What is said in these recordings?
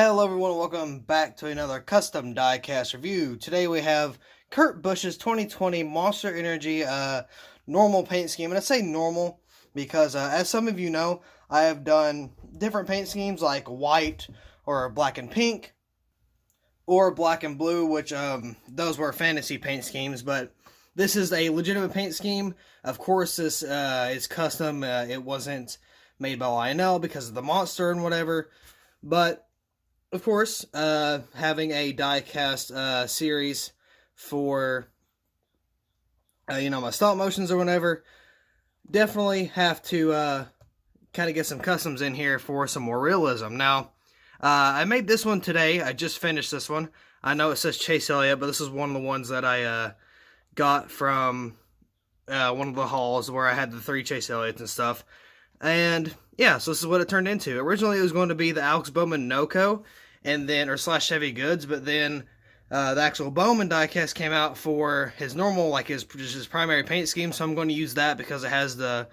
Hello everyone, welcome back to another custom diecast review. Today we have Kurt Busch's 2020 Monster Energy normal paint scheme. And I say normal because as some of you know, I have done different paint schemes like white or black and pink or black and blue, which those were fantasy paint schemes, but this is a legitimate paint scheme. Of course, this is custom. It wasn't made by Lionel because of the monster and whatever, but of course, having a diecast series for, my stop motions or whatever, definitely have to kind of get some customs in here for some more realism. Now, I made this one today. I just finished this one. I know it says Chase Elliott, but this is one of the ones that I got from one of the hauls where I had the 3 Chase Elliots and stuff. And yeah, so this is what it turned into. Originally, it was going to be the Alex Bowman NOCO, and then, or slash Chevy Goods, but then the actual Bowman diecast came out for his normal, like his primary paint scheme, so I'm going to use that because it has the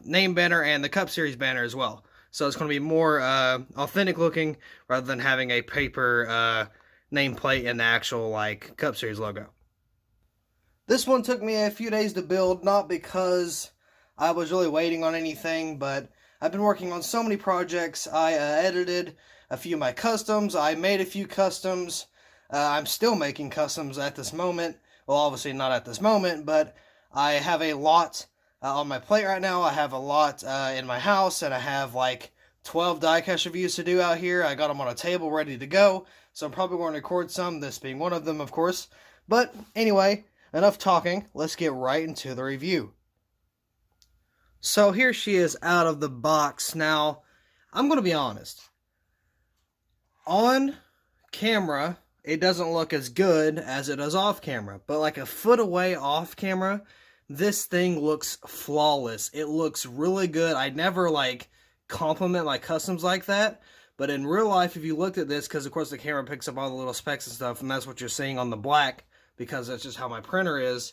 name banner and the Cup Series banner as well. So it's going to be more authentic looking rather than having a paper nameplate and the actual, like, Cup Series logo. This one took me a few days to build, not because I was really waiting on anything, but I've been working on so many projects. I edited a few of my customs. I made a few customs. I'm still making customs at this moment. Well, obviously not at this moment, but I have a lot on my plate right now. I have a lot in my house, and I have like 12 diecast reviews to do out here. I got them on a table ready to go, so I'm probably going to record some, this being one of them, of course. But anyway, enough talking. Let's get right into the review. So here she is out of the box. Now, I'm going to be honest. On camera, it doesn't look as good as it does off camera. But like a foot away off camera, this thing looks flawless. It looks really good. I never like compliment my customs like that. But in real life, if you looked at this, because of course the camera picks up all the little specks and stuff, and that's what you're seeing on the black, because that's just how my printer is.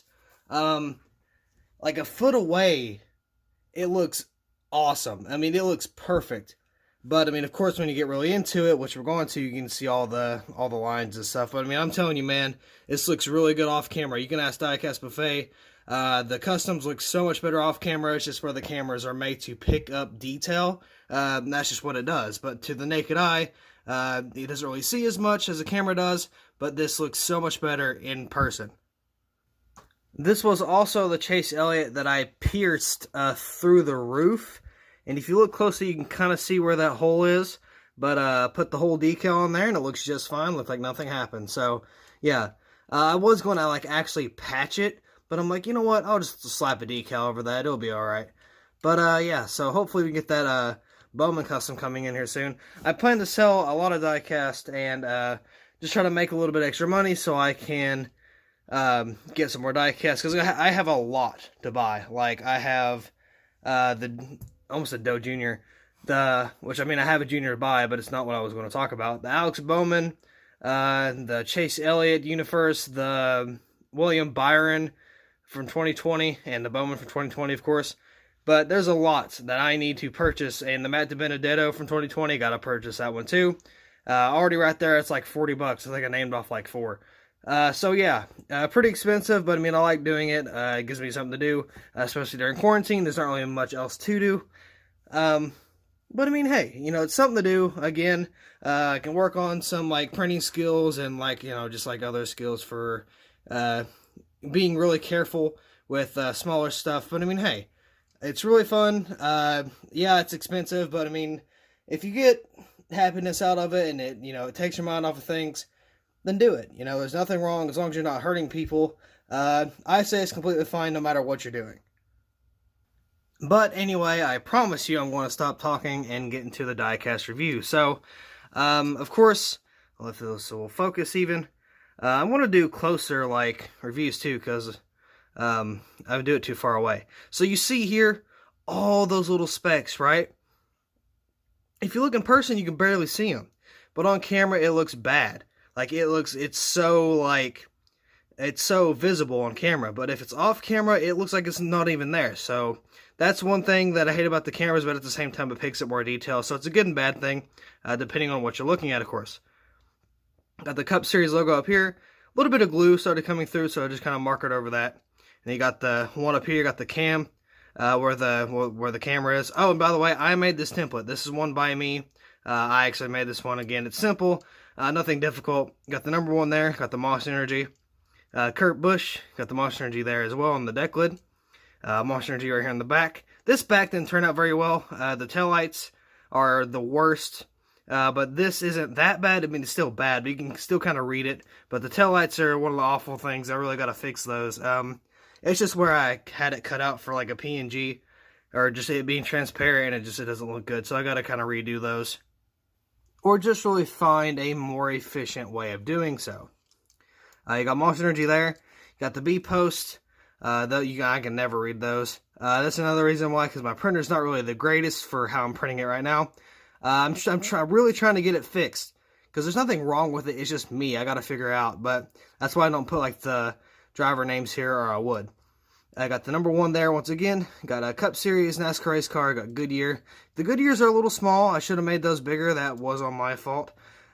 Like a foot away, it looks awesome. I mean, it looks perfect. But I mean, of course, when you get really into it, which we're going to, you can see all the lines and stuff. But I mean, I'm telling you, man, this looks really good off camera. You can ask Diecast Buffet. The customs look so much better off camera. It's just where the cameras are made to pick up detail. And that's just what it does. But to the naked eye, it doesn't really see as much as the camera does. But this looks so much better in person. This was also the Chase Elliott that I pierced through the roof. And if you look closely, you can kind of see where that hole is. But put the whole decal on there, and it looks just fine. Looked like nothing happened. So, yeah. I was going to, like, actually patch it. But I'm like, you know what? I'll just slap a decal over that. It'll be alright. But, yeah. So, hopefully we get that Bowman custom coming in here soon. I plan to sell a lot of diecast and just try to make a little bit extra money so I can get some more diecast, because I have a lot to buy. Like, I have almost a Doe Junior, which I mean, I have a Junior to buy, but it's not what I was going to talk about. The Alex Bowman, the Chase Elliott Universe, the William Byron from 2020, and the Bowman from 2020, of course. But there's a lot that I need to purchase, and the Matt DiBenedetto from 2020, got to purchase that one too. Already right there, it's like $40. I think I named off like 4. So yeah, pretty expensive, but I mean, I like doing it. It gives me something to do, especially during quarantine. There's not really much else to do. But I mean, hey, it's something to do. Again, I can work on some like printing skills and like, just like other skills for, being really careful with, smaller stuff. But I mean, hey, it's really fun. Yeah, it's expensive, but I mean, if you get happiness out of it and it, it takes your mind off of things, then do it. There's nothing wrong as long as you're not hurting people. I say it's completely fine no matter what you're doing. But anyway, I promise you I'm going to stop talking and get into the diecast review. So, of course, if this will focus even, I want to do closer, like, reviews too, because I would do it too far away. So you see here all those little specks, right? If you look in person, you can barely see them. But on camera, it looks bad. Like, it's so, like, it's so visible on camera, but if it's off camera, it looks like it's not even there. So that's one thing that I hate about the cameras, but at the same time, it picks up more detail. So it's a good and bad thing, depending on what you're looking at, of course. Got the Cup Series logo up here. A little bit of glue started coming through, so I just kind of mark it over that. And you got the one up here, you got the cam, where the camera is. Oh, and by the way, I made this template. This is one by me. I actually made this one. Again, it's simple, nothing difficult. Got the number 1 there, got the Monster Energy. Kurt Busch, got the Monster Energy there as well on the deck lid. Monster Energy right here on the back. This back didn't turn out very well. The taillights are the worst, but this isn't that bad. I mean, it's still bad, but you can still kind of read it. But the taillights are one of the awful things. I really got to fix those. It's just where I had it cut out for like a PNG, or just it being transparent, and it doesn't look good. So I got to kind of redo those, or just really find a more efficient way of doing so. You got Monster Energy there. You got the B post. Though I can never read those. That's another reason why, because my printer's not really the greatest for how I'm printing it right now. I'm really trying to get it fixed, because there's nothing wrong with it. It's just me. I got to figure out, but that's why I don't put like the driver names here, or I would. I got the number 1 there once again. Got a Cup Series NASCAR race car. Got Goodyear. The Goodyears are a little small. I should have made those bigger. That was on my fault.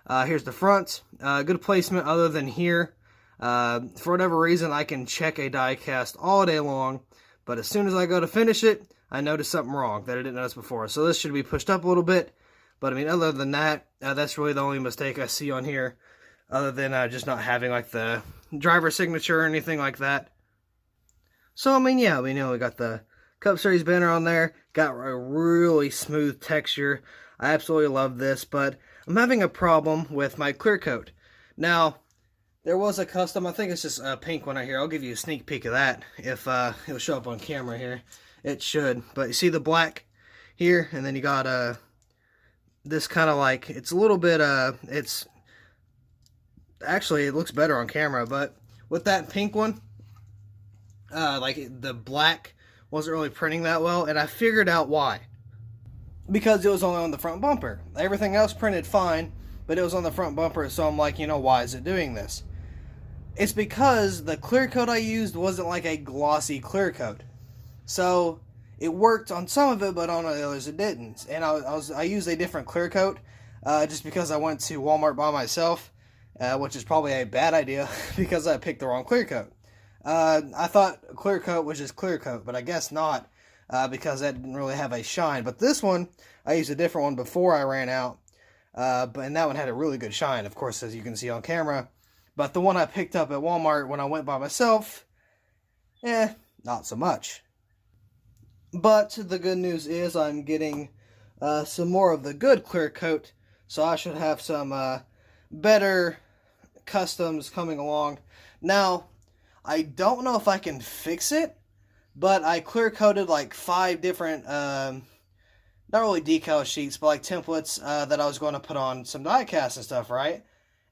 Here's the front. Good placement other than here. For whatever reason, I can check a diecast all day long, but as soon as I go to finish it, I notice something wrong that I didn't notice before. So this should be pushed up a little bit, but I mean, other than that, that's really the only mistake I see on here, other than just not having like the driver signature or anything like that. So I mean, yeah, we got the Cup Series banner on there, got a really smooth texture. I absolutely love this, but I'm having a problem with my clear coat. Now, there was a custom, I think it's just a pink one right here. I'll give you a sneak peek of that if it'll show up on camera here. It should. But you see the black here, and then you got this kind of like, it's a little bit, it's, actually it looks better on camera, but with that pink one, like the black wasn't really printing that well, and I figured out why. Because it was only on the front bumper. Everything else printed fine, but it was on the front bumper, so I'm like, why is it doing this? It's because the clear coat I used wasn't like a glossy clear coat. So it worked on some of it, but on the others it didn't. And I used a different clear coat just because I went to Walmart by myself, which is probably a bad idea because I picked the wrong clear coat. I thought clear coat was just clear coat, but I guess not, because that didn't really have a shine. But this one, I used a different one before I ran out, and that one had a really good shine, of course, as you can see on camera. But the one I picked up at Walmart when I went by myself, not so much. But the good news is I'm getting some more of the good clear coat, so I should have some better customs coming along. Now, I don't know if I can fix it, but I clear coated like 5 different, not really decal sheets, but like templates that I was going to put on some diecast and stuff, right?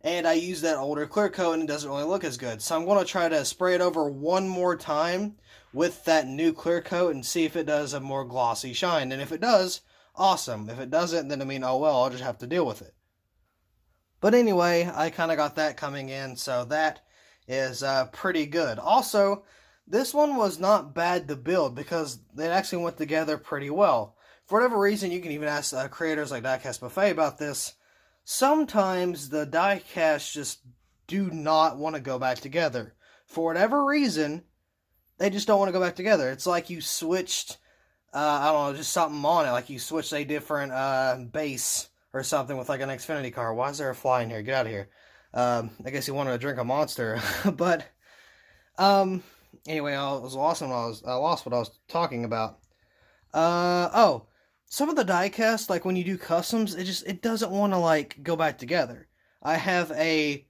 And I used that older clear coat and it doesn't really look as good. So I'm going to try to spray it over one more time with that new clear coat and see if it does a more glossy shine. And if it does, awesome. If it doesn't, then I mean, oh well, I'll just have to deal with it. But anyway, I kind of got that coming in, so that is pretty good. Also, this one was not bad to build because they actually went together pretty well. For whatever reason, you can even ask creators like Diecast Buffet about this. Sometimes the diecast just do not want to go back together. For whatever reason, they just don't want to go back together. It's like you switched, I don't know, just something on it. Like you switched a different base or something with like an Xfinity car. Why is there a fly in here? Get out of here. I guess he wanted to drink a Monster. But, anyway, I was lost when I lost what I was talking about. Oh. Some of the diecast, like when you do customs, it doesn't want to like go back together. I have a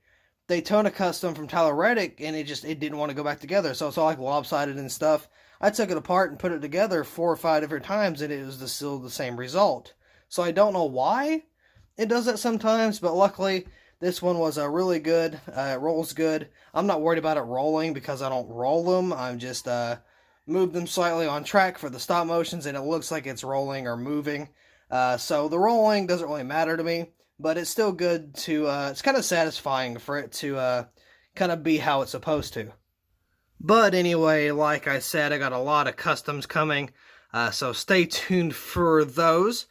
Daytona custom from Tyler Reddick, and it didn't want to go back together. So it's all like lopsided and stuff. I took it apart and put it together 4 or 5 different times, and it was still the same result. So I don't know why it does that sometimes, but luckily this one was really good. It rolls good. I'm not worried about it rolling because I don't roll them. I'm just move them slightly on track for the stop motions, and it looks like it's rolling or moving. So the rolling doesn't really matter to me, but it's still good to, it's kind of satisfying for it to kind of be how it's supposed to. But anyway, like I said, I got a lot of customs coming, so stay tuned for those.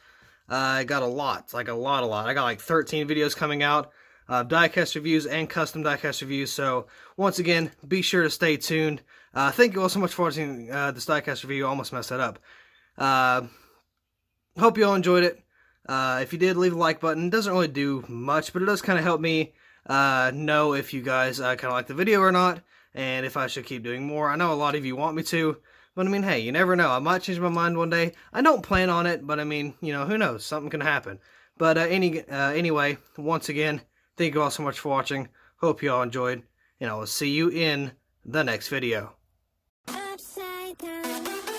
I got a lot, like a lot. I got like 13 videos coming out, diecast reviews and custom diecast reviews. So once again, be sure to stay tuned. Thank you all so much for watching this diecast review. I almost messed that up. Hope you all enjoyed it. If you did, leave a like button. It doesn't really do much, but it does kind of help me know if you guys kind of like the video or not, and if I should keep doing more. I know a lot of you want me to, but I mean, hey, you never know. I might change my mind one day. I don't plan on it, but I mean, you know, who knows? Something can happen. But anyway, once again, thank you all so much for watching. Hope you all enjoyed, and I will see you in the next video. Upside down.